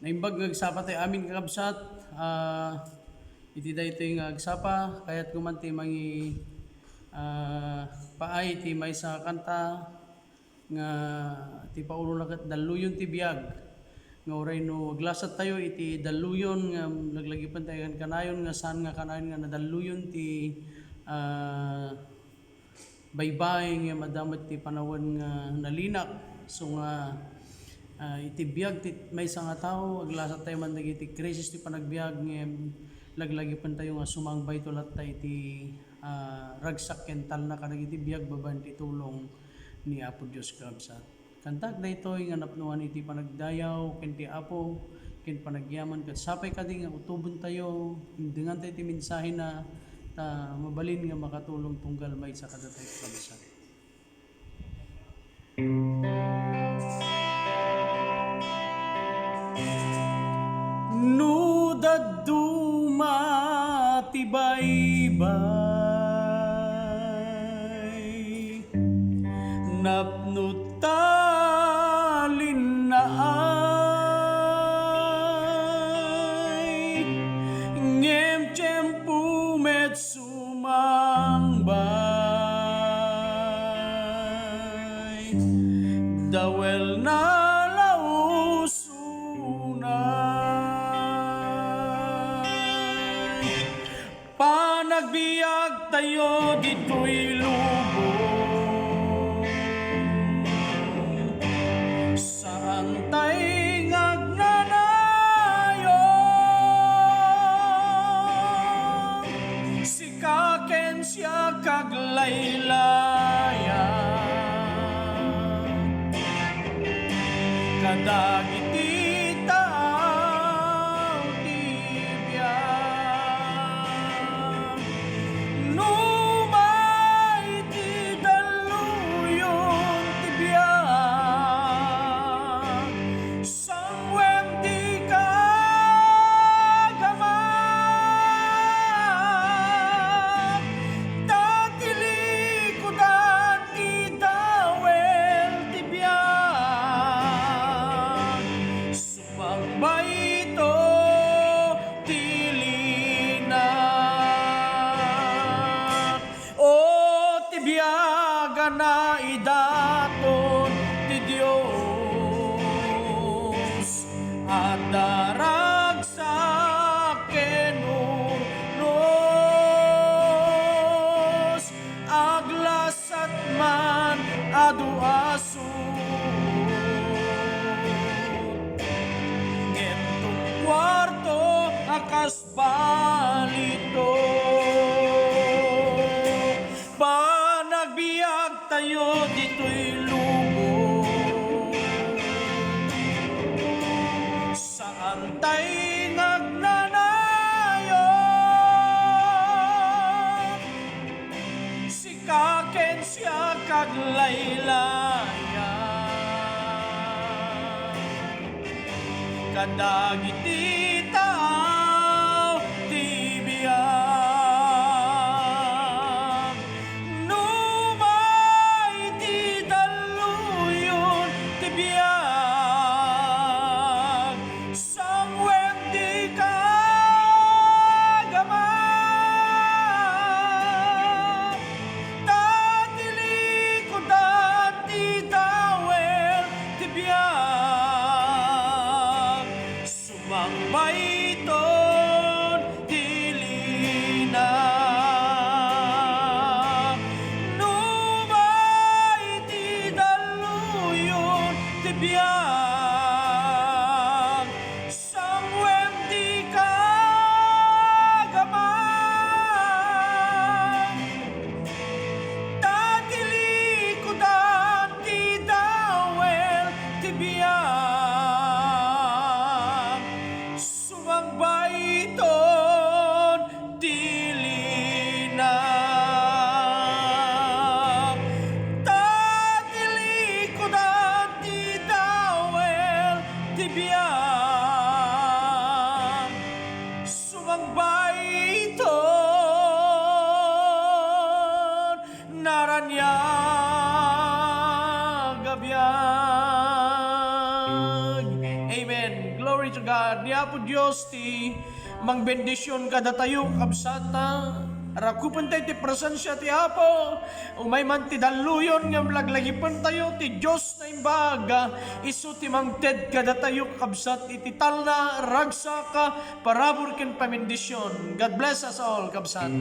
Naimbag ngagsapa tayo amin kakabsat. Iti daytoy nga agsapa kayat kumanti mangi paay ti maysa kanta nga ti paulo na kat daluyon ti biag. Nga oray no aglasat tayo iti daluyon nga laglagipan tayo kan kanayon nga saan nga kanayon nga nadaluyon ti baybay nga madamot ti panawan nga nalinak. So nga iti biag ti maysa nga tao aglasat tayo man dagiti krisis ti panagbiag nga laglagi pan tayo nga sumangbay tulat tayo iti ragsak kental na kadagiti biag baban ti tulong ni Apo Dios kabsat. Kantak daytoy nga napnuan iti panagdayaw ken ti Apo ken panagyaman ket sapay kadi nga utubon tayo dengan tayo ti mensahe na mabalin nga makatulong tunggal maysa kada tayo kabsat. No daduma ti baybay napno talin na ay ngem tiyempo met sumangbay dawel na panagbiag tayo dito'y lubong saan tayo ngagnanayon si kaken siya kaglaylaya kadagiti na idaton ti Dios at daragsak kenunos aglasat man adu aso ngentong kwarto akas balito tayo dito'y lubong saan tayo ngagnanayon si kaken siya kaglaylaya kadagiti tao ti biag baiton dilina numay ti daluyon ti biag sangwem di kagaman tatilikudan ti dawel ti biag baiton dilina tatilikudan ti dawel ti biag sumang baiton naranyag abiyag. Amen. Glory glory to God. Niya po Diyos ti mang bendisyon kada tayo kabsata. Arakupan tayo ti presensya ti Apo. Umay man ti daluyon nga laglagipon tayo ti Diyos na imbaga. Isu ti mangted kada tayo kabsat iti talna ragsa ka parabor ken pamendisyon. God bless us all kabsat.